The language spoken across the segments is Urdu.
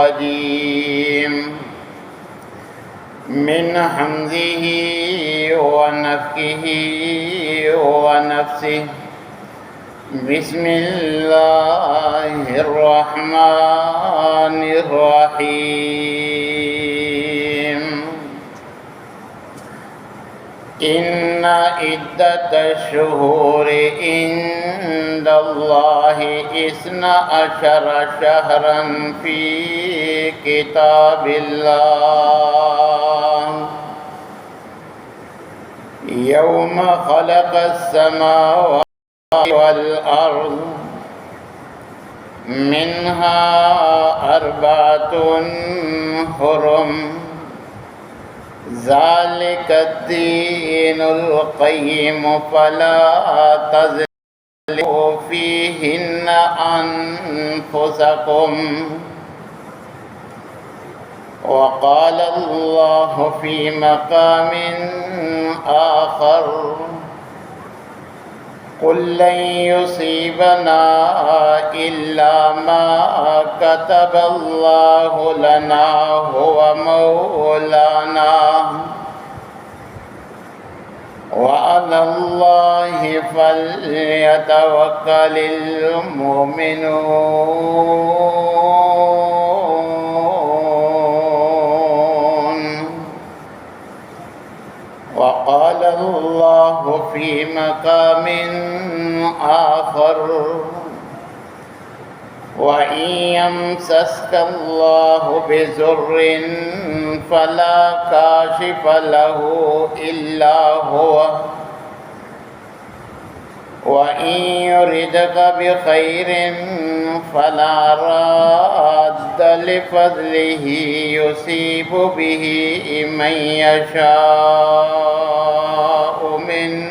الرجيم من حمزه ونفخه ونفسه بسم الله الرحمن الرحيم إن عدة الشهور عند الله 12 شهرا في كتاب الله يوم خلق السماوات والأرض منها 4 حرم ذلك الدين القيم فلا تظلموا فيهن أنفسكم وقال الله في مقام آخر قل لن يصيبنا إلا ما كتب الله لنا هو مولانا وعلى الله فليتوكل المؤمنون وقال الله في مقام آخر وإن يمسسك الله بضر فلا كاشف له إلا هو وإن يردك بخير فلا راد لفضله يصيب به من يشاء من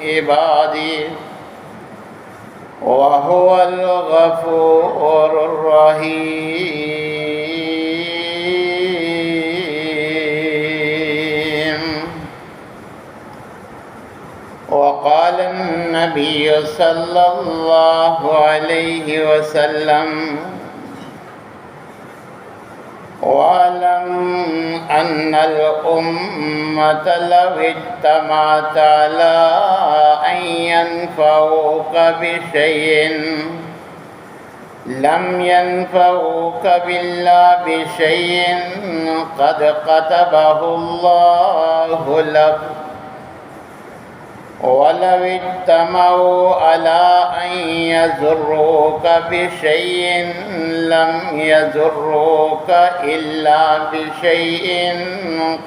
عباده وهو الغفور الرحيم وقال النبي صلى الله عليه وسلم واعلم أن الأمة لو اجتمعت على أن ينفعوك بشيء لم ينفعوك إلا بشيء قد كتبه الله لك ولو اجتمعوا على أن يضروك بشيء لم يضروك إلا بشيء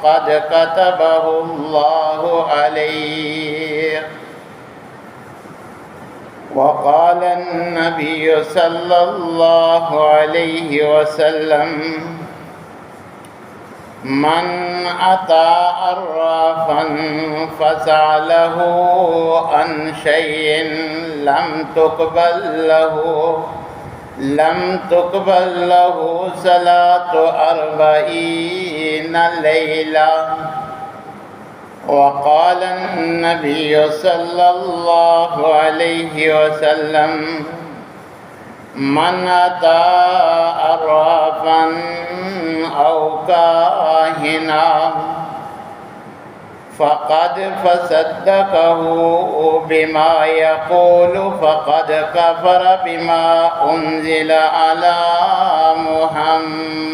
قد كتبه الله عليك وقال النبي صلى الله عليه وسلم من أتى عرافا فسأله عن شيء لم تقبل له صلاة 40 ليلة وقال النبي صلى الله عليه وسلم من أتى عرافا أو كاهنا فقد فصدقه بما يقول فقد كفر بما أنزل على محمد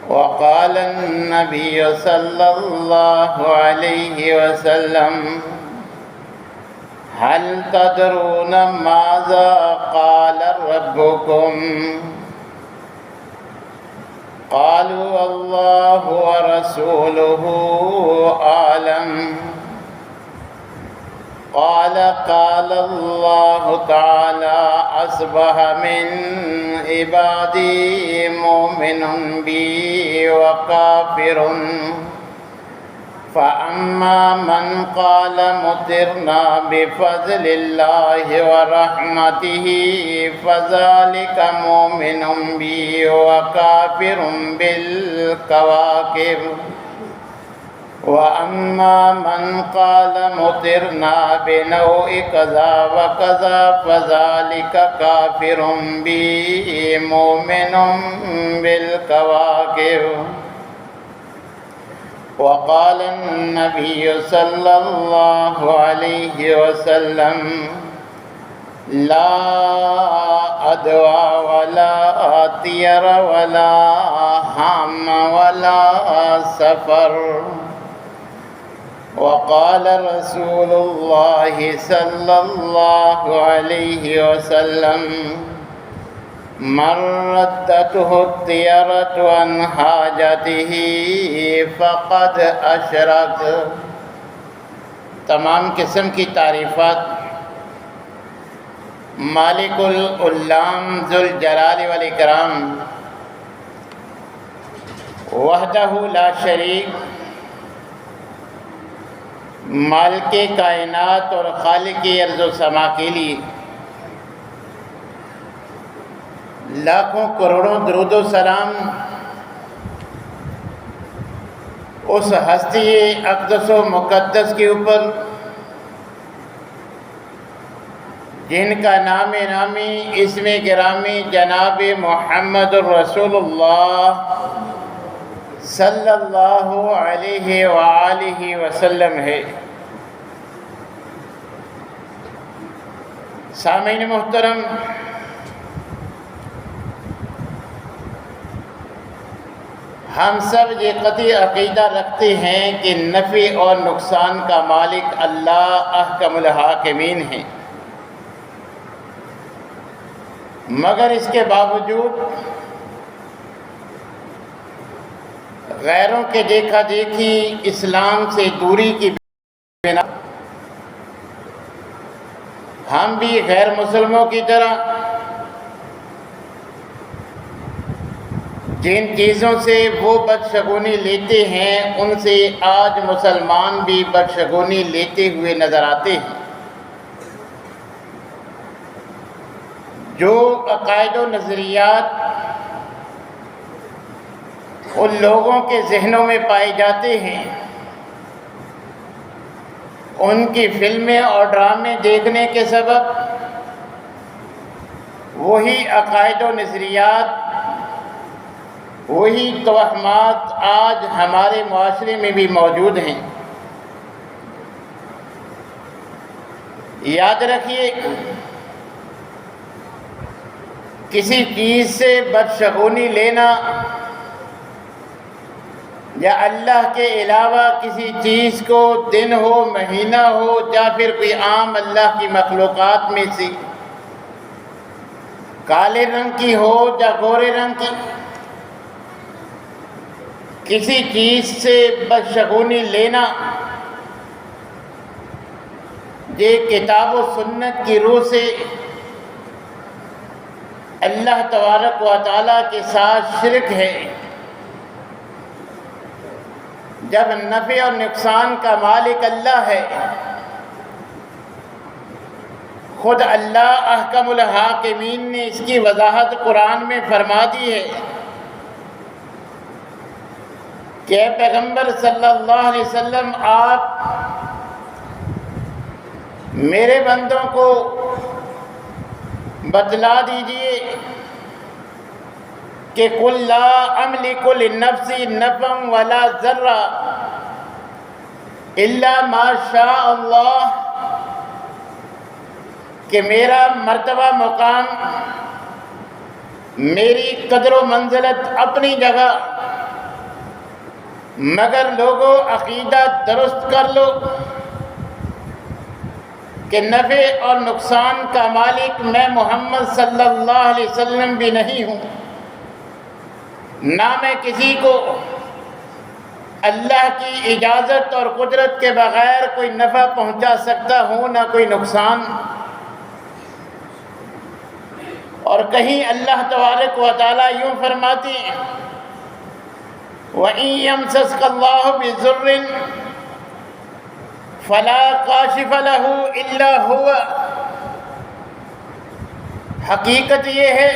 وقال النبي صلى الله عليه وسلم هل تدرون ماذا قال ربكم قالوا الله ورسوله أعلم قال الله تعالى أصبح من عبادي مؤمن بي وكافر فأما من قال مطرنا بفضل الله ورحمته فذلك مؤمن بي وكافر بالكواكب وَأَمَّا مَنْ قَالَ مُطِرْنَا بِنَوْءِ كَذَا وَكَذَا فَذَلِكَ كَافِرٌ بِي مُؤْمِنٌ بِالْكَوَاكِبِ. وقال النبي صلى الله عليه وسلم لا أدوى ولا طير ولا هام ولا سفر. وقال رسول الله صلى الله عليه وسلم من ردته الطيرة عن حاجته فقد أشرك. تمام قسم کی تعریفات مالک العلام ذوالجلال والاکرام وحدہ لا شریک، مالک کائنات اور خالق ارض و سما کے لیے لاکھوں کروڑوں درود و سلام اس ہستی اقدس و مقدس کے اوپر جن کا نام نامی اسم گرامی جناب محمد الرسول اللہ صلی اللہ علیہ وآلہ وسلم ہے۔ سامعین محترم، ہم سب یہ قطعی عقیدہ رکھتے ہیں کہ نفع اور نقصان کا مالک اللہ احکم الحاکمین ہے، مگر اس کے باوجود غیروں کے دیکھا دیکھی اسلام سے دوری کی بنا ہم بھی غیر مسلموں کی طرح جن چیزوں سے وہ بدشگونی لیتے ہیں ان سے آج مسلمان بھی بدشگونی لیتے ہوئے نظر آتے ہیں۔ جو عقائد و نظریات ان لوگوں کے ذہنوں میں پائے جاتے ہیں، ان کی فلمیں اور ڈرامے دیکھنے کے سبب وہی عقائد و نظریات، وہی توہمات آج ہمارے معاشرے میں بھی موجود ہیں۔ یاد رکھیے، کسی چیز سے بدشگونی لینا یا اللہ کے علاوہ کسی چیز کو دن ہو، مہینہ ہو یا پھر کوئی عام اللہ کی مخلوقات میں سے کالے رنگ کی ہو یا گورے رنگ کی، کسی چیز سے بدشگونی لینا یہ کتاب و سنت کی روح سے اللہ تبارک و تعالیٰ کے ساتھ شرک ہے۔ جب نفع اور نقصان کا مالک اللہ ہے، خود اللہ احکم الحاکمین نے اس کی وضاحت قرآن میں فرما دی ہے کہ اے پیغمبر صلی اللہ علیہ وسلم، آپ میرے بندوں کو بتلا دیجئے کہ قُلْ لَا أَمْلِكُ لِنَّفْسِي نَفْعًا وَلَا ضَرًّا إِلَّا مَا شَاءَ اللَّهُ، کہ میرا مرتبہ مقام، میری قدر و منزلت اپنی جگہ، مگر لوگوں عقیدہ درست کر لو کہ نفع اور نقصان کا مالک میں محمد صلی اللہ علیہ وسلم بھی نہیں ہوں، نہ میں کسی کو اللہ کی اجازت اور قدرت کے بغیر کوئی نفع پہنچا سکتا ہوں، نہ کوئی نقصان۔ اور کہیں اللہ تبارک و تعالیٰ یوں فرماتے ہیں وَإِن يَمْسَسْكَ اللَّهُ بِضُرٍّ فَلَا كَاشِفَ لَهُ إِلَّا هُوَ۔ حقیقت یہ ہے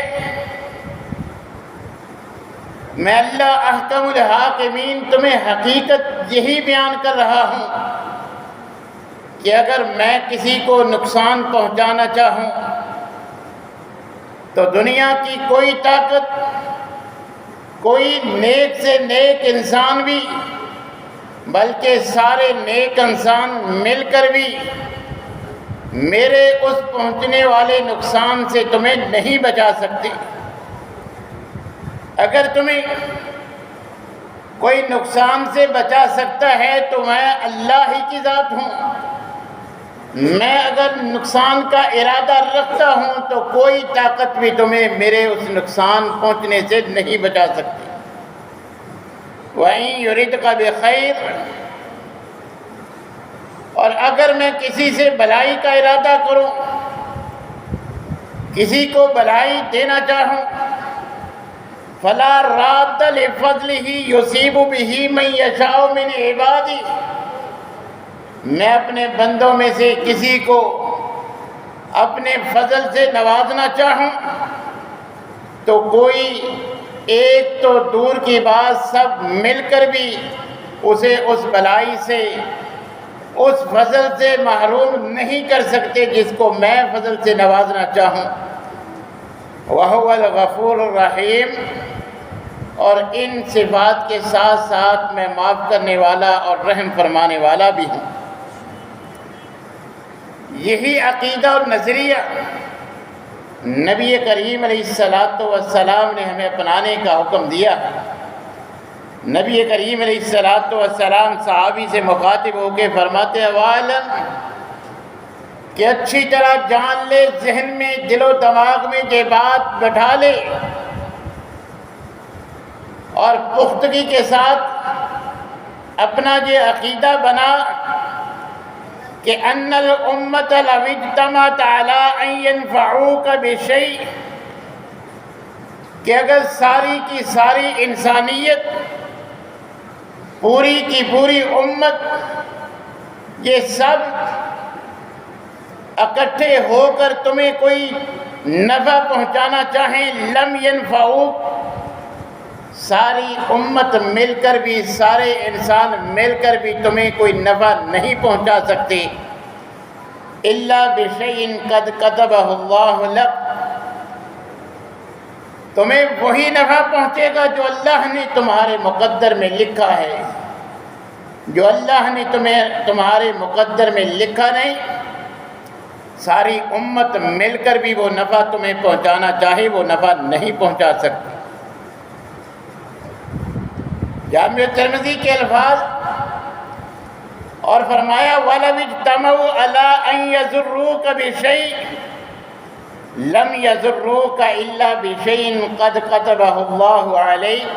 میں اللہ احکم الحاکمین تمہیں حقیقت یہی بیان کر رہا ہوں کہ اگر میں کسی کو نقصان پہنچانا چاہوں تو دنیا کی کوئی طاقت، کوئی نیک سے نیک انسان بھی، بلکہ سارے نیک انسان مل کر بھی میرے اس پہنچنے والے نقصان سے تمہیں نہیں بچا سکتے۔ اگر تمہیں کوئی نقصان سے بچا سکتا ہے تو میں اللہ ہی کی ذات ہوں۔ میں اگر نقصان کا ارادہ رکھتا ہوں تو کوئی طاقت بھی تمہیں میرے اس نقصان پہنچنے سے نہیں بچا سکتی۔ وَإِن يُرِدْكَ بِخَيْرٍ، اور اگر میں کسی سے بھلائی کا ارادہ کروں، کسی کو بھلائی دینا چاہوں، فَلَا رَادَّ لِفَضْلِهِ يُصِيبُ بِهِ مَن يَشَاءُ مِنْ عِبَادِهِ، میں اپنے بندوں میں سے کسی کو اپنے فضل سے نوازنا چاہوں تو کوئی ایک تو دور کی بات سب مل کر بھی اسے اس بلائی سے، اس فضل سے محروم نہیں کر سکتے جس کو میں فضل سے نوازنا چاہوں۔ وَهُوَ الْغَفُورُ الرَّحِيمُ، اور ان صفات کے ساتھ ساتھ میں معاف کرنے والا اور رحم فرمانے والا بھی ہوں۔ یہی عقیدہ اور نظریہ نبی کریم علیہ السلام نے ہمیں اپنانے کا حکم دیا۔ نبی کریم علیہ السلام صحابی سے مخاطب ہو کے فرماتے ہیں وَعْلَمْ، کہ اچھی طرح جان لے، ذہن میں، دل و دماغ میں یہ بات بٹھا لے اور پختگی کے ساتھ اپنا یہ عقیدہ بنا کہ ان الامت لو اجتمعت علی ان ينفعوک بشیء، کہ اگر ساری کی ساری انسانیت، پوری کی پوری امت، یہ سب اکٹھے ہو کر تمہیں کوئی نفع پہنچانا چاہیں، لم ينفعوک، ساری امت مل کر بھی، سارے انسان مل کر بھی تمہیں کوئی نفع نہیں پہنچا سکتے، الا بشیء قد کتبہ اللہ لک، تمہیں وہی نفع پہنچے گا جو اللہ نے تمہارے مقدر میں لکھا ہے۔ جو اللہ نے تمہارے مقدر میں لکھا نہیں، ساری امت مل کر بھی وہ نفع تمہیں پہنچانا چاہے وہ نفع نہیں پہنچا سکتی۔ جامع ترمذی کے الفاظ، اور فرمایا وَلَوِ اجْتَمَعُوا عَلَىٰ أَن يَضُرُّوكَ بِشَيْءٍ لَمْ يَضُرُّوكَ إِلَّا بِشَيْءٍ قَدْ كَتَبَهُ اللَّهُ عَلَيْكَ،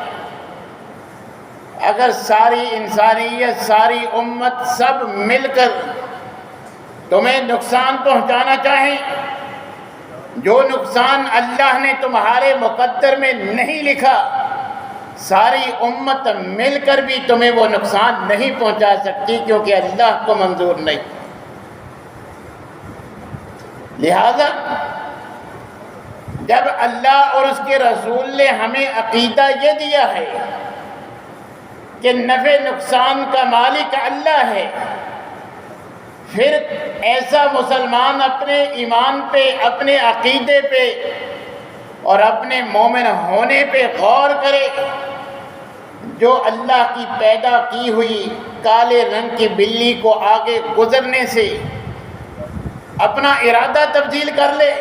اگر ساری انسانیت، ساری امت سب مل کر تمہیں نقصان پہنچانا چاہیں، جو نقصان اللہ نے تمہارے مقدر میں نہیں لکھا، ساری امت مل کر بھی تمہیں وہ نقصان نہیں پہنچا سکتی، کیونکہ اللہ کو منظور نہیں۔ لہذا جب اللہ اور اس کے رسول نے ہمیں عقیدہ یہ دیا ہے کہ نفع نقصان کا مالک اللہ ہے، پھر ایسا مسلمان اپنے ایمان پہ، اپنے عقیدے پہ اور اپنے مومن ہونے پہ غور کرے، جو اللہ کی پیدا کی ہوئی کالے رنگ کی بلی کو آگے گزرنے سے اپنا ارادہ تبدیل کر لے،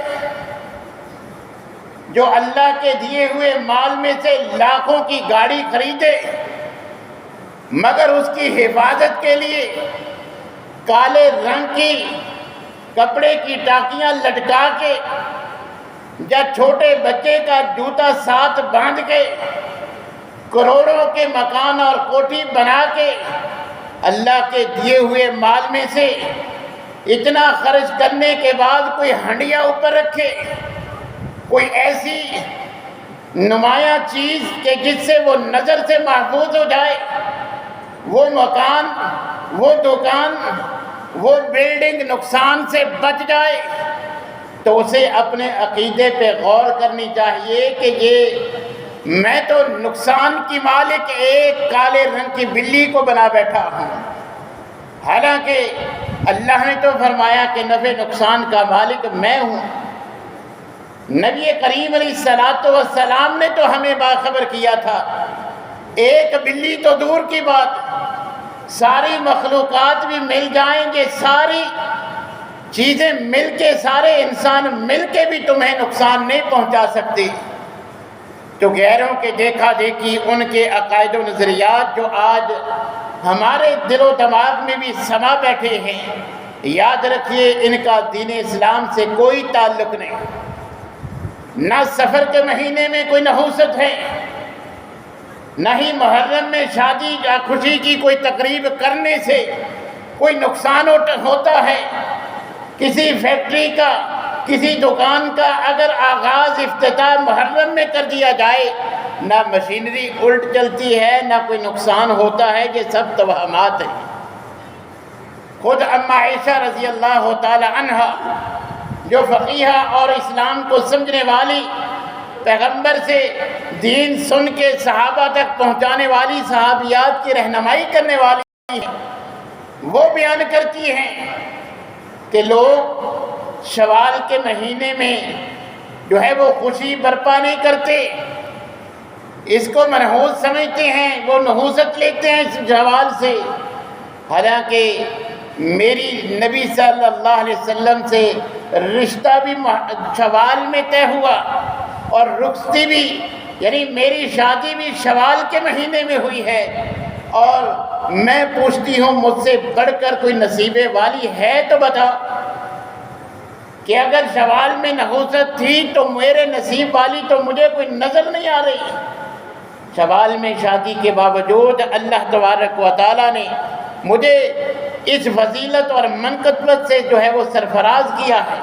جو اللہ کے دیے ہوئے مال میں سے لاکھوں کی گاڑی خریدے مگر اس کی حفاظت کے لیے کالے رنگ کی کپڑے کی ٹاکیاں لٹکا کے یا چھوٹے بچے کا جوتا ساتھ باندھ کے کروڑوں کے مکان اور کوٹھی بنا کے اللہ کے دیے ہوئے مال میں سے اتنا خرچ کرنے کے بعد کوئی ہنڈیا اوپر رکھے، کوئی ایسی نمایاں چیز کہ جس سے وہ نظر سے محفوظ ہو جائے، وہ مکان، وہ دکان، وہ بلڈنگ نقصان سے بچ جائے، تو اسے اپنے عقیدے پہ غور کرنی چاہیے کہ یہ میں تو نقصان کی مالک ایک کالے رنگ کی بلی کو بنا بیٹھا ہوں، حالانکہ اللہ نے تو فرمایا کہ نفع نقصان کا مالک میں ہوں۔ نبی کریم علیہ الصلوۃ والسلام نے تو ہمیں باخبر کیا تھا، ایک بلی تو دور کی بات، ساری مخلوقات بھی مل جائیں گے، ساری چیزیں مل کے، سارے انسان مل کے بھی تمہیں نقصان نہیں پہنچا سکتی۔ تو غیروں کے دیکھا دیکھی، ان کے عقائد و نظریات جو آج ہمارے دل و دماغ میں بھی سما بیٹھے ہیں، یاد رکھیے ان کا دین اسلام سے کوئی تعلق نہیں۔ نہ سفر کے مہینے میں کوئی نحوست ہے، نہ ہی محرم میں شادی یا خوشی کی کوئی تقریب کرنے سے کوئی نقصان ہوتا ہے۔ کسی فیکٹری کا، کسی دکان کا اگر آغاز افتتاح محرم میں کر دیا جائے، نہ مشینری الٹ چلتی ہے، نہ کوئی نقصان ہوتا ہے، یہ سب توہمات ہیں۔ خود اما عائشہ رضی اللہ تعالی عنہا جو فقیہہ اور اسلام کو سمجھنے والی، پیغمبر سے دین سن کے صحابہ تک پہنچانے والی، صحابیات کی رہنمائی کرنے والی ہیں، وہ بیان کرتی ہیں کہ لوگ شوال کے مہینے میں جو ہے وہ خوشی برپا نہیں کرتے، اس کو منحوس سمجھتے ہیں، وہ نحوست لیتے ہیں اس شوال سے، حالانکہ میری نبی صلی اللہ علیہ وسلم سے رشتہ بھی شوال میں طے ہوا، اور رخصتی بھی، یعنی میری شادی بھی شوال کے مہینے میں ہوئی ہے، اور میں پوچھتی ہوں مجھ سے بڑھ کر کوئی نصیبے والی ہے تو بتا، کہ اگر شوال میں نحوست تھی تو میرے نصیب والی تو مجھے کوئی نظر نہیں آ رہی۔ شوال میں شادی کے باوجود اللہ تبارک و تعالیٰ نے مجھے اس فضیلت اور منقبت سے جو ہے وہ سرفراز کیا ہے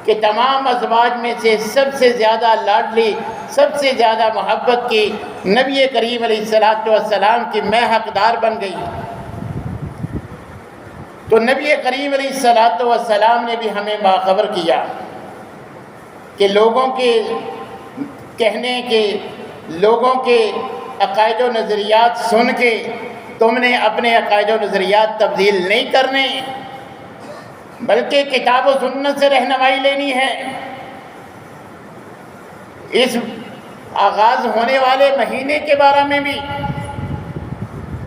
کہ تمام ازواج میں سے سب سے زیادہ لاڈلی، سب سے زیادہ محبت کی نبی کریم علیہ الصلوۃ والسلام کی میں حقدار بن گئی۔ تو نبی کریم علیہ الصلوۃ والسلام نے بھی ہمیں باخبر کیا کہ لوگوں کے کہنے کے، لوگوں کے عقائد و نظریات سن کے تم نے اپنے عقائد و نظریات تبدیل نہیں کرنے، بلکہ کتاب و سنت سے رہنمائی لینی ہے۔ اس آغاز ہونے والے مہینے کے بارے میں بھی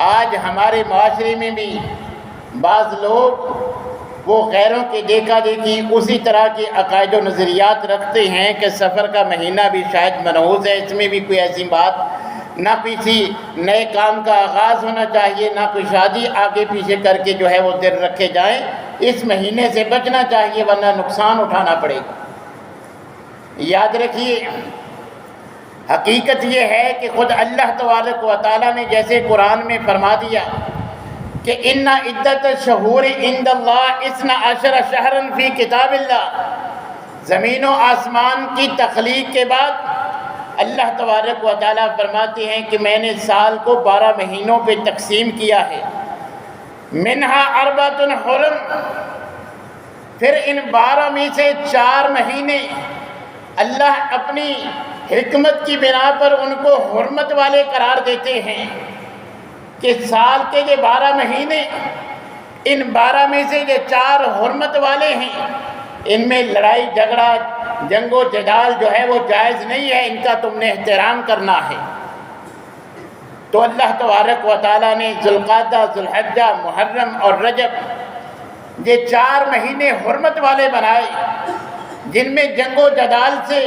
آج ہمارے معاشرے میں بھی بعض لوگ وہ غیروں کے دیکھا دیکھی اسی طرح کے عقائد و نظریات رکھتے ہیں کہ سفر کا مہینہ بھی شاید منحوس ہے، اس میں بھی کوئی ایسی بات، نہ کسی نئے کام کا آغاز ہونا چاہیے، نہ کوئی شادی آگے پیچھے کر کے جو ہے وہ دن رکھے جائیں، اس مہینے سے بچنا چاہیے ورنہ نقصان اٹھانا پڑے گا۔ یاد رکھیے، حقیقت یہ ہے کہ خود اللہ تبارک و تعالیٰ نے جیسے قرآن میں فرما دیا کہ ان عدت الشہور عند اللہ 12 شہرا فی کتاب اللہ، زمین و آسمان کی تخلیق کے بعد اللہ تبارک و تعالیٰ فرماتے ہیں کہ میں نے سال کو 12 مہینوں پہ تقسیم کیا ہے، منہا 4 حرم، پھر ان 12 میں سے 4 مہینے اللہ اپنی حکمت کی بنا پر ان کو حرمت والے قرار دیتے ہیں کہ سال کے یہ 12 مہینے، ان 12 میں سے یہ 4 حرمت والے ہیں، ان میں لڑائی جھگڑا، جنگ و جدال جو ہے وہ جائز نہیں ہے، ان کا تم نے احترام کرنا ہے۔ تو اللہ تبارک و تعالیٰ نے ذوالقعدہ، ذوالحجہ، محرم اور رجب یہ 4 مہینے حرمت والے بنائے، جن میں جنگ و جدال سے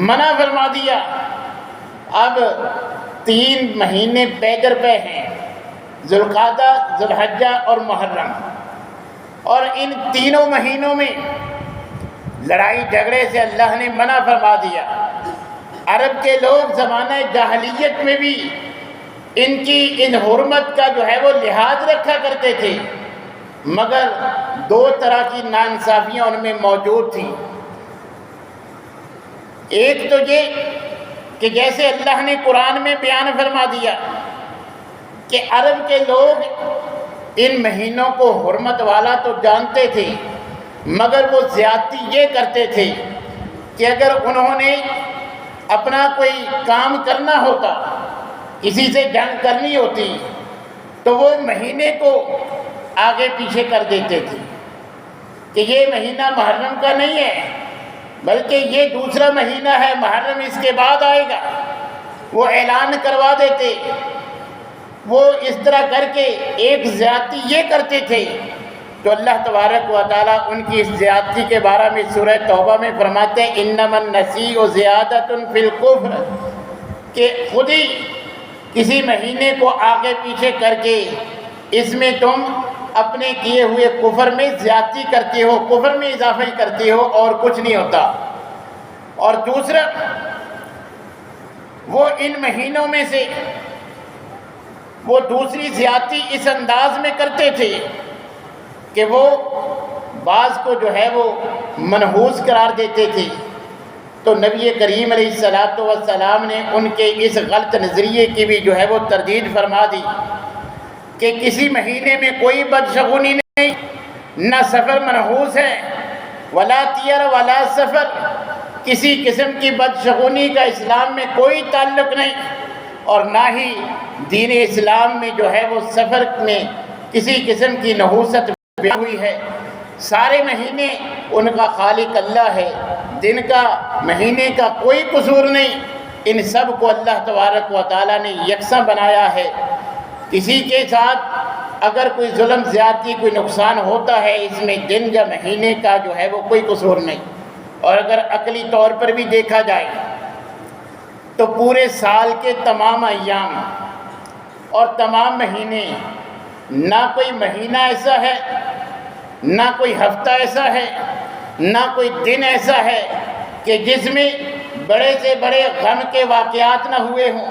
منع فرما دیا۔ اب 3 مہینے پیدر پہ ہیں، ذوالقعدہ، ذوالحجہ اور محرم، اور ان تینوں مہینوں میں لڑائی جھگڑے سے اللہ نے منع فرما دیا۔ عرب کے لوگ زمانہ جاہلیت میں بھی ان کی ان حرمت کا جو ہے وہ لحاظ رکھا کرتے تھے، مگر 2 طرح کی ناانصافیاں ان میں موجود تھیں۔ ایک تو یہ کہ جیسے اللہ نے قرآن میں بیان فرما دیا کہ عرب کے لوگ ان مہینوں کو حرمت والا تو جانتے تھے، مگر وہ زیادتی یہ کرتے تھے کہ اگر انہوں نے اپنا کوئی کام کرنا ہوتا، کسی سے جنگ کرنی ہوتی، تو وہ مہینے کو آگے پیچھے کر دیتے تھے کہ یہ مہینہ محرم کا نہیں ہے بلکہ یہ دوسرا مہینہ ہے، محرم اس کے بعد آئے گا، وہ اعلان کروا دیتے۔ وہ اس طرح کر کے ایک زیادتی یہ کرتے تھے، تو اللہ تبارک و تعالیٰ ان کی اس زیادتی کے بارے میں سورہ توبہ میں فرماتے ہیں انما النسیء زیادۃ فی الکفر، کہ خود ہی کسی مہینے کو آگے پیچھے کر کے اس میں تم اپنے کیے ہوئے کفر میں زیادتی کرتے ہو، کفر میں اضافہ کرتے ہو اور کچھ نہیں ہوتا۔ اور دوسرا، وہ ان مہینوں میں سے وہ دوسری زیادتی اس انداز میں کرتے تھے کہ وہ بعض کو جو ہے وہ منحوس قرار دیتے تھے۔ تو نبی کریم علیہ السلام نے ان کے اس غلط نظریے کی بھی جو ہے وہ تردید فرما دی کہ کسی مہینے میں کوئی بدشگونی نہیں، نہ سفر منحوس ہے، ولا طیر ولا سفر، کسی قسم کی بدشگونی کا اسلام میں کوئی تعلق نہیں، اور نہ ہی دین اسلام میں جو ہے وہ سفر میں کسی قسم کی نحوست بیان ہوئی ہے۔ سارے مہینے ان کا خالق اللہ ہے، دن کا مہینے کا کوئی قصور نہیں، ان سب کو اللہ تبارک و تعالیٰ نے یکساں بنایا ہے۔ کسی کے ساتھ اگر کوئی ظلم زیادتی کوئی نقصان ہوتا ہے، اس میں دن یا مہینے کا جو ہے وہ کوئی قصور نہیں۔ اور اگر عقلی طور پر بھی دیکھا جائے تو پورے سال کے تمام ایام اور تمام مہینے، نہ کوئی مہینہ ایسا ہے، نہ کوئی ہفتہ ایسا ہے، نہ کوئی دن ایسا ہے کہ جس میں بڑے سے بڑے غم کے واقعات نہ ہوئے ہوں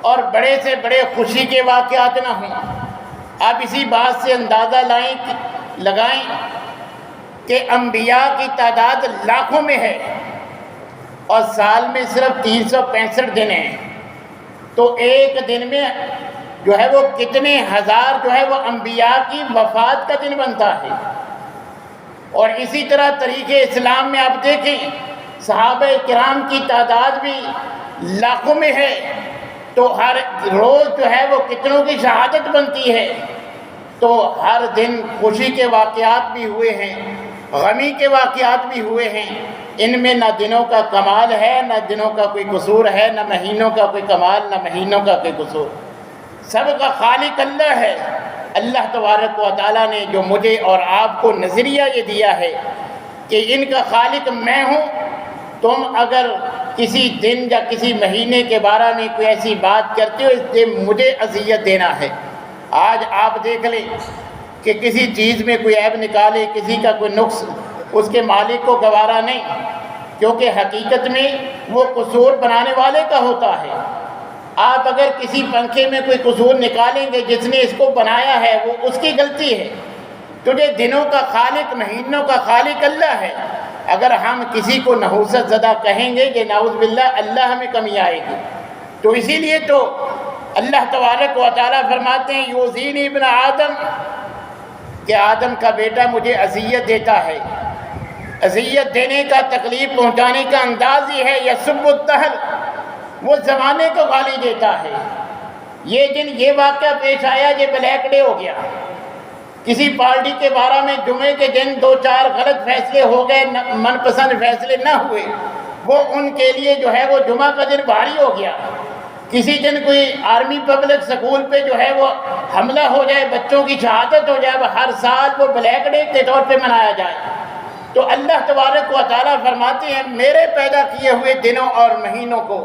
اور بڑے سے بڑے خوشی کے واقعات نہ ہوں۔ آپ اسی بات سے اندازہ لگائیں کہ انبیاء کی تعداد لاکھوں میں ہے اور سال میں صرف 365 دن ہیں، تو ایک دن میں جو ہے وہ کتنے ہزار جو ہے وہ انبیاء کی وفات کا دن بنتا ہے۔ اور اسی طرح طریقے اسلام میں آپ دیکھیں صحابہ کرام کی تعداد بھی لاکھوں میں ہے، تو ہر روز جو ہے وہ کتنوں کی شہادت بنتی ہے۔ تو ہر دن خوشی کے واقعات بھی ہوئے ہیں، غمی کے واقعات بھی ہوئے ہیں، ان میں نہ دنوں کا کمال ہے، نہ دنوں کا کوئی قصور ہے، نہ مہینوں کا کوئی کمال، نہ مہینوں کا کوئی قصور۔ سب کا خالق اللہ ہے۔ اللہ تبارک و تعالیٰ نے جو مجھے اور آپ کو نظریہ یہ دیا ہے کہ ان کا خالق میں ہوں، تم اگر کسی دن یا کسی مہینے کے بارے میں کوئی ایسی بات کرتے ہو، اس سے مجھے اذیت دینا ہے۔ آج آپ دیکھ لیں کہ کسی چیز میں کوئی عیب نکالے، کسی کا کوئی نقص اس کے مالک کو گوارا نہیں، کیونکہ حقیقت میں وہ قصور بنانے والے کا ہوتا ہے۔ آپ اگر کسی پنکھے میں کوئی قصور نکالیں گے، جس نے اس کو بنایا ہے وہ اس کی غلطی ہے۔ تو یہ دنوں کا خالق، مہینوں کا خالق اللہ ہے۔ اگر ہم کسی کو نحوست زدہ کہیں گے کہ نعوذ باللہ، اللہ ہمیں کمی آئے گی۔ تو اسی لیے تو اللہ تبارک و تعالیٰ فرماتے ہیں یؤذینی ابن آدم، کہ آدم کا بیٹا مجھے اذیت دیتا ہے۔ اذیت دینے کا، تکلیف پہنچانے کا انداز یہ ہے یسب الدہر، وہ زمانے کو گالی دیتا ہے۔ یہ دن یہ واقعہ پیش آیا، یہ بلیک ڈے ہو گیا۔ کسی پارٹی کے بارے میں جمعے کے دن 2-4 غلط فیصلے ہو گئے، من پسند فیصلے نہ ہوئے، وہ ان کے لیے جو ہے وہ جمعہ کا دن بھاری ہو گیا۔ کسی دن کوئی آرمی پبلک سکول پہ جو ہے وہ حملہ ہو جائے، بچوں کی شہادت ہو جائے، وہ ہر سال وہ بلیک ڈے کے طور پہ منایا جائے۔ تو اللہ تبارک و تعالیٰ فرماتے ہیں میرے پیدا کیے ہوئے دنوں اور مہینوں کو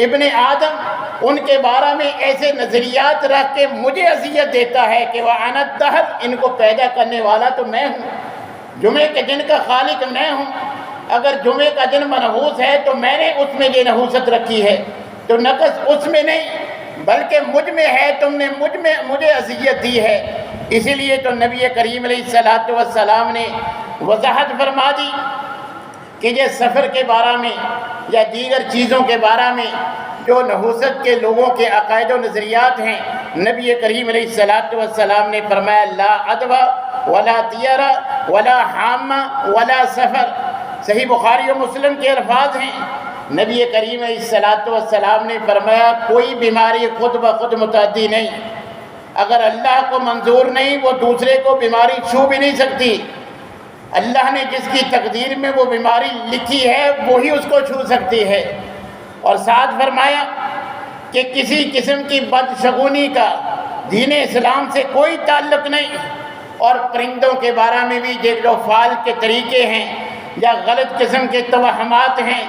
ابن آدم ان کے بارے میں ایسے نظریات رکھ کے مجھے اذیت دیتا ہے کہ وَأَنَا الدَّهْرُ، ان کو پیدا کرنے والا تو میں ہوں، جمعے کے دن کا خالق میں ہوں۔ اگر جمعے کا دن منحوس ہے تو میں نے اس میں یہ نحوست رکھی ہے، تو نقص اس میں نہیں بلکہ مجھ میں ہے، تم نے مجھے اذیت دی ہے۔ اسی لیے تو نبی کریم علیہ السلام نے وضاحت فرما دی کہ یہ سفر کے بارے میں یا دیگر چیزوں کے بارے میں جو نحوست کے لوگوں کے عقائد و نظریات ہیں، نبی کریم علیہ السلام نے فرمایا لا عدوى ولا طیر ولا حامہ ولا سفر۔ صحیح بخاری و مسلم کے الفاظ ہیں نبی کریم علیہ الصلوۃ والسلام نے فرمایا کوئی بیماری خود بخود متعدی نہیں، اگر اللہ کو منظور نہیں وہ دوسرے کو بیماری چھو بھی نہیں سکتی۔ اللہ نے جس کی تقدیر میں وہ بیماری لکھی ہے وہی اس کو چھو سکتی ہے۔ اور ساتھ فرمایا کہ کسی قسم کی بدشگونی کا دین اسلام سے کوئی تعلق نہیں۔ اور پرندوں کے بارے میں بھی جو فال کے طریقے ہیں یا غلط قسم کے توہمات ہیں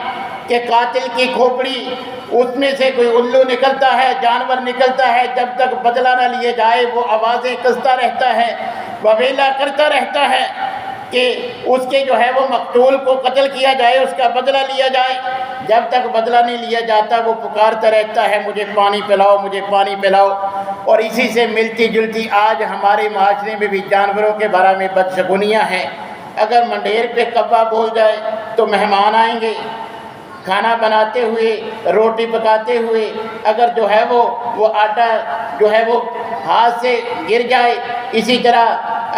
کہ قاتل کی کھوپڑی اس میں سے کوئی الو نکلتا ہے، جانور نکلتا ہے، جب تک بدلہ نہ لیے جائے وہ آوازیں کستا رہتا ہے، وویلا کرتا رہتا ہے کہ اس کے جو ہے وہ مقتول کو قتل کیا جائے، اس کا بدلہ لیا جائے۔ جب تک بدلہ نہیں لیا جاتا وہ پکارتا رہتا ہے مجھے پانی پلاؤ، مجھے پانی پلاؤ۔ اور اسی سے ملتی جلتی آج ہمارے معاشرے میں بھی جانوروں کے بارے میں بدشگونیاں ہیں۔ اگر منڈیر پہ کبا بول جائے تو مہمان آئیں گے، کھانا بناتے ہوئے، روٹی پکاتے ہوئے اگر جو ہے وہ آٹا جو ہے وہ ہاتھ سے گر جائے، اسی طرح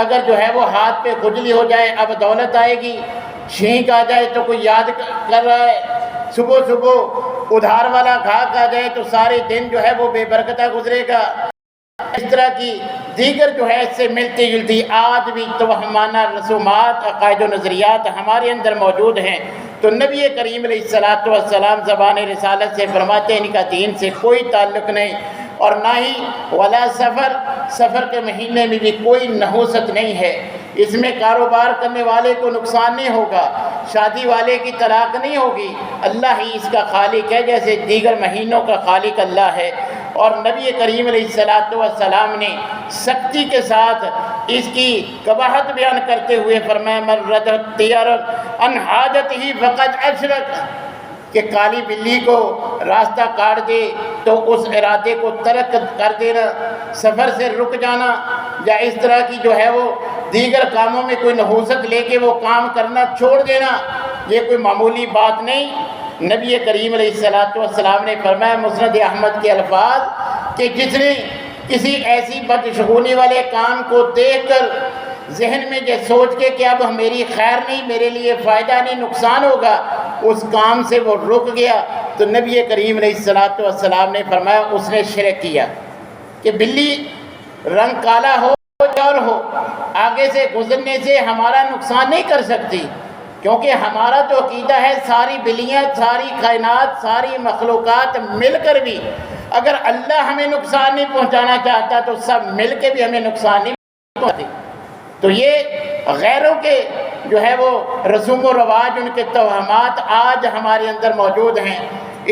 اگر جو ہے وہ ہاتھ پہ کھجلی ہو جائے اب دولت آئے گی، چھینک آ جائے تو کوئی یاد کر رہا ہے، صبح صبح ادھار والا گھاک آ جائے تو سارے دن جو ہے وہ بے برکتہ گزرے گا۔ اس طرح کی دیگر جو ہے اس سے ملتی جلتی آج بھی توہمانہ رسومات، عقائد و نظریات ہمارے اندر موجود ہیں۔ تو نبی کریم علیہ الصلوۃ والسلام زبان رسالت سے فرماتے ہیں ان کا دین سے کوئی تعلق نہیں، اور نہ ہی ولا سفر کے مہینے میں بھی کوئی نحوست نہیں ہے۔ اس میں کاروبار کرنے والے کو نقصان نہیں ہوگا، شادی والے کی طلاق نہیں ہوگی، اللہ ہی اس کا خالق ہے جیسے دیگر مہینوں کا خالق اللہ ہے۔ اور نبی کریم علیہ الصلوۃ والسلام نے سختی کے ساتھ اس کی قباحت بیان کرتے ہوئے فرمایا من رد الطیر عن حاجتہ فقد اشرک، کہ کالی بلی کو راستہ کاٹ دے تو اس ارادے کو ترک کر دینا، سفر سے رک جانا، یا اس طرح کی جو ہے وہ دیگر کاموں میں کوئی نحوست لے کے وہ کام کرنا چھوڑ دینا، یہ کوئی معمولی بات نہیں۔ نبی کریم علیہ الصلوۃ والسلام نے فرمایا مسند احمد کے الفاظ کہ جس نے کسی ایسی بدشگونی والے کام کو دیکھ کر ذہن میں یہ سوچ کے کہ اب میری خیر نہیں، میرے لیے فائدہ نہیں، نقصان ہوگا، اس کام سے وہ رک گیا تو نبی کریم علیہ الصلوۃ والسلام نے فرمایا اس نے شرک کیا۔ کہ بلی رنگ کالا ہو اور ہو آگے سے گزرنے سے ہمارا نقصان نہیں کر سکتی، کیونکہ ہمارا تو عقیدہ ہے ساری بلیاں، ساری کائنات، ساری مخلوقات مل کر بھی اگر اللہ ہمیں نقصان نہیں پہنچانا چاہتا تو سب مل کے بھی ہمیں نقصان نہیں پہنچاتے۔ تو یہ غیروں کے جو ہے وہ رسوم و رواج، ان کے توہمات آج ہمارے اندر موجود ہیں۔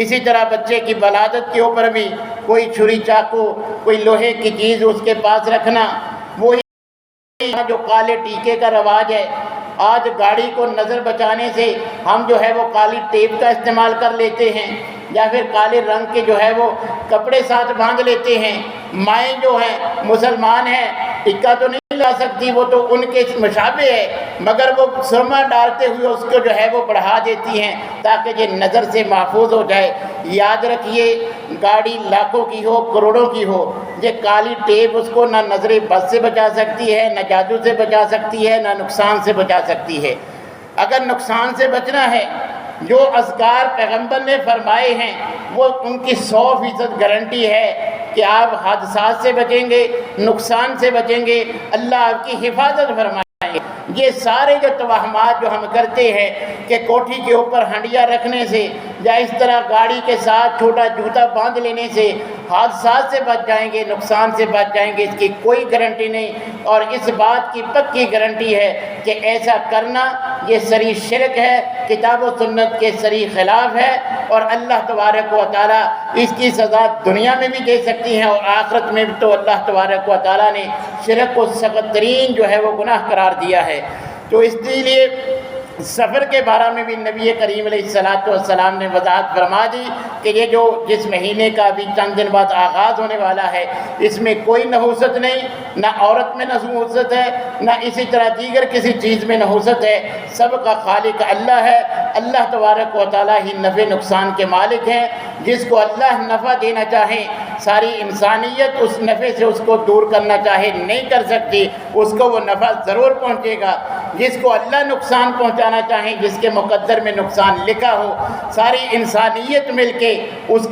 اسی طرح بچے کی ولادت کے اوپر بھی کوئی چھری چاقو، کوئی لوہے کی چیز اس کے پاس رکھنا، وہی جو کالے ٹیکے کا رواج ہے۔ آج گاڑی کو نظر بچانے سے ہم جو ہے وہ کالی ٹیپ کا استعمال کر لیتے ہیں، یا پھر کالے رنگ کے جو ہے وہ کپڑے ساتھ باندھ لیتے ہیں۔ مائیں جو ہیں مسلمان ہیں، ٹکا تو نہیں لا سکتی، وہ تو ان کے مشابہ ہے، مگر وہ سرما ڈالتے ہوئے اس کو جو ہے وہ بڑھا دیتی ہیں تاکہ یہ نظر سے محفوظ ہو جائے۔ یاد رکھیے گاڑی لاکھوں کی ہو، کروڑوں کی ہو، یہ کالی ٹیپ اس کو نہ نظر بد سے بچا سکتی ہے، نہ جادو سے بچا سکتی ہے، نہ نقصان سے بچا سکتی ہے۔ اگر نقصان سے بچنا ہے، جو اذکار پیغمبر نے فرمائے ہیں وہ ان کی 100% گارنٹی ہے کہ آپ حادثات سے بچیں گے، نقصان سے بچیں گے، اللہ آپ کی حفاظت فرمائیں گے۔ یہ سارے جو توہمات جو ہم کرتے ہیں کہ کوٹھی کے اوپر ہنڈیا رکھنے سے یا اس طرح گاڑی کے ساتھ چھوٹا جوتا باندھ لینے سے حادثات سے بچ جائیں گے، نقصان سے بچ جائیں گے، اس کی کوئی گارنٹی نہیں۔ اور اس بات کی پکی گارنٹی ہے کہ ایسا کرنا یہ صریح شرک ہے، کتاب و سنت کے صریح خلاف ہے، اور اللہ تبارک و تعالیٰ اس کی سزا دنیا میں بھی دے سکتی ہیں، اور آخرت میں بھی تو اللہ تبارک و تعالیٰ نے شرک کو سخت ترین جو ہے وہ گناہ قرار دیا ہے۔ تو اس لیے سفر کے بارے میں بھی نبی کریم علیہ الصلوۃ والسلام نے وضاحت فرما دی کہ یہ جو جس مہینے کا بھی چند دن بعد آغاز ہونے والا ہے اس میں کوئی نحوست نہیں، نہ عورت میں نحوست ہے، نہ اسی طرح دیگر کسی چیز میں نحوست ہے، سب کا خالق اللہ ہے۔ اللہ تبارک و تعالیٰ ہی نفع نقصان کے مالک ہیں، جس کو اللہ نفع دینا چاہیں ساری انسانیت اس نفع سے اس کو دور کرنا چاہے نہیں کر سکتی، اس کو وہ نفع ضرور پہنچے گا۔ جس کو اللہ نقصان پہنچانا چاہیں، جس کے مقدر میں نقصان لکھا ہو، ساری انسانیت مل کے اس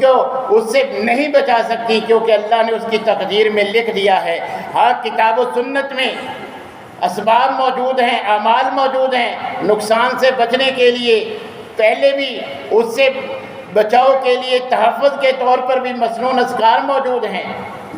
سے نہیں بچا سکتی، کیونکہ اللہ نے اس کی تقدیر میں لکھ دیا ہے۔ ہاں، کتاب و سنت میں اسباب موجود ہیں، اعمال موجود ہیں نقصان سے بچنے کے لیے، پہلے بھی اس سے بچاؤ کے لیے تحفظ کے طور پر بھی مسنون اذکار موجود ہیں،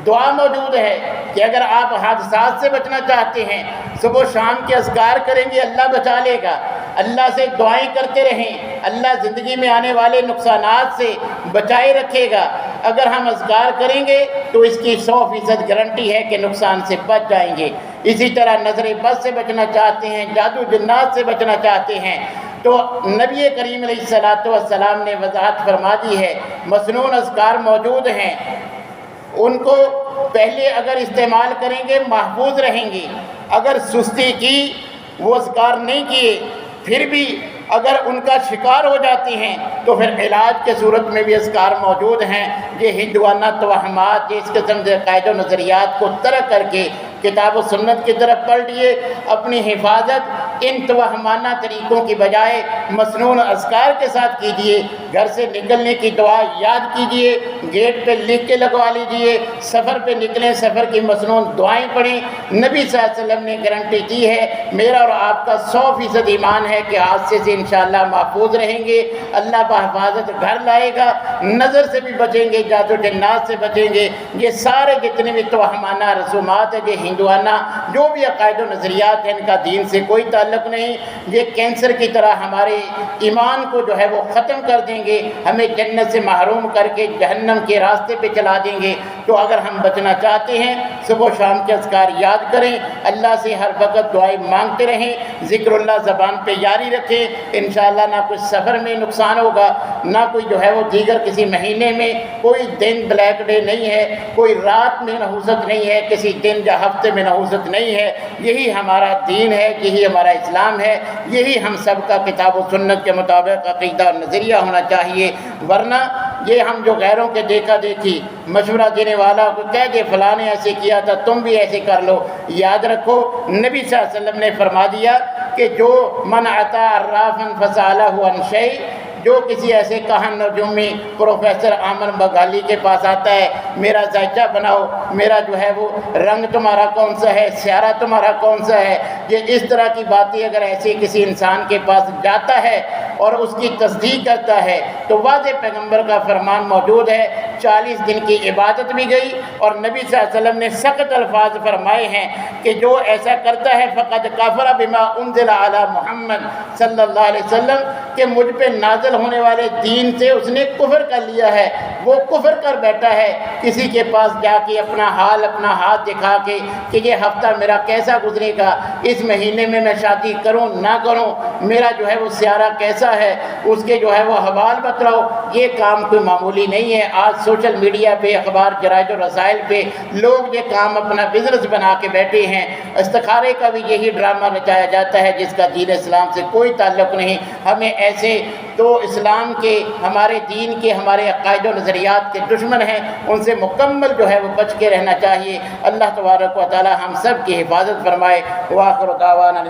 دعا موجود ہے کہ اگر آپ حادثات سے بچنا چاہتے ہیں صبح و شام کے اذکار کریں گے، اللہ بچا لے گا۔ اللہ سے دعائیں کرتے رہیں، اللہ زندگی میں آنے والے نقصانات سے بچائے رکھے گا۔ اگر ہم اذکار کریں گے تو اس کی 100% گارنٹی ہے کہ نقصان سے بچ جائیں گے۔ اسی طرح نظر بد سے بچنا چاہتے ہیں، جادو جنات سے بچنا چاہتے ہیں، تو نبی کریم علیہ السلام نے وضاحت فرما دی ہے، مسنون اذکار موجود ہیں، ان کو پہلے اگر استعمال کریں گے محفوظ رہیں گے۔ اگر سستی کی، وہ اذکار نہیں کیے، پھر بھی اگر ان کا شکار ہو جاتی ہیں تو پھر علاج کے صورت میں بھی اذکار موجود ہیں۔ یہ ہندوانہ توہمات، اس قسم کے عقائد و نظریات کو ترک کر کے کتاب و سنت کی طرف پلٹیے، اپنی حفاظت ان توہمانہ طریقوں کی بجائے مسنون اذکار کے ساتھ کیجیے۔ گھر سے نکلنے کی دعا یاد کیجیے، گیٹ پہ لکھ کے لگوا لیجیے، سفر پہ نکلیں سفر کی مسنون دعائیں پڑھیں۔ نبی صلی اللہ علیہ وسلم نے گارنٹی دی ہے، میرا اور آپ کا 100% ایمان ہے کہ حادثے سے انشاءاللہ محفوظ رہیں گے، اللہ بحفاظت گھر لائے گا، نظر سے بھی بچیں گے، جادو جنات سے بچیں گے۔ یہ سارے جتنے بھی توہمانہ رسومات ہیں، یہ ہندوانہ جو بھی عقائد و نظریات ہیں، ان کا دین سے کوئی تعلق نہیں۔ یہ کینسر کی طرح ہمارے ایمان کو جو ہے وہ ختم کر دیں گے، ہمیں جنت سے محروم کر کے جہنم کے راستے پہ چلا دیں گے۔ تو اگر ہم بچنا چاہتے ہیں، صبح و شام کے اذکار یاد کریں، اللہ سے ہر وقت دعائیں مانگتے رہیں، ذکر اللہ زبان پہ جاری رکھیں۔ انشاءاللہ نہ کوئی سفر میں نقصان ہوگا، نہ کوئی جو ہے وہ دیگر کسی مہینے میں کوئی دن بلیک ڈے نہیں ہے، کوئی رات میں نحوست نہیں ہے، کسی دن یا ہفتے میں نحوست نہیں ہے۔ یہی ہمارا دین ہے، یہی ہمارا اسلام ہے، یہی ہم سب کا کتاب و سنت کے مطابق عقیدہ اور نظریہ ہونا چاہیے۔ ورنہ یہ ہم جو غیروں کے دیکھا دیکھی مشورہ دینے والا کو کہہ دے فلاں نے ایسے کیا تھا تم بھی ایسے کر لو، یاد رکھو نبی صلی اللہ علیہ وسلم نے فرما دیا کہ جو من عطا عرافا فسالہ عن شیء، جو کسی ایسے کہن نجومی پروفیسر عامر بغالی کے پاس آتا ہے، میرا ذائقہ بناؤ، میرا جو ہے وہ رنگ تمہارا کون سا ہے، سیارہ تمہارا کون سا ہے، یہ اس طرح کی باتیں اگر ایسے کسی انسان کے پاس جاتا ہے اور اس کی تصدیق کرتا ہے تو واضح پیغمبر کا فرمان موجود ہے، 40 دن کی عبادت بھی گئی، اور نبی صلی اللہ علیہ وسلم نے سخت الفاظ فرمائے ہیں کہ جو ایسا کرتا ہے فقد کفر بما انزل علی محمد صلی اللہ علیہ وسلم، کہ مجھ پہ نازل ہونے والے دین سے اس نے کفر کر لیا ہے، وہ کفر کر بیٹھا ہے۔ کسی کے پاس جا کے اپنا حال، اپنا ہاتھ دکھا کے کہ یہ ہفتہ میرا کیسا گزرے گا، اس مہینے میں شادی کروں نہ کروں، میرا جو ہے وہ سیارہ کیسا ہے، اس کے جو ہے وہ حوال بتلاؤ، یہ کام کوئی معمولی نہیں ہے۔ آج سوشل میڈیا پہ، اخبار، جرائد و رسائل پہ لوگ یہ کام اپنا بزنس بنا کے بیٹھے ہیں۔ استخارے کا بھی یہی ڈرامہ رچایا جاتا ہے جس کا دین اسلام سے کوئی تعلق نہیں۔ ہمیں ایسے تو اسلام کے، ہمارے دین کے، ہمارے عقائد و نظریات کے دشمن ہیں، ان سے مکمل جو ہے وہ بچ کے رہنا چاہیے۔ اللہ تبارک و تعالی ہم سب کی حفاظت فرمائے۔ وآخر دعوانا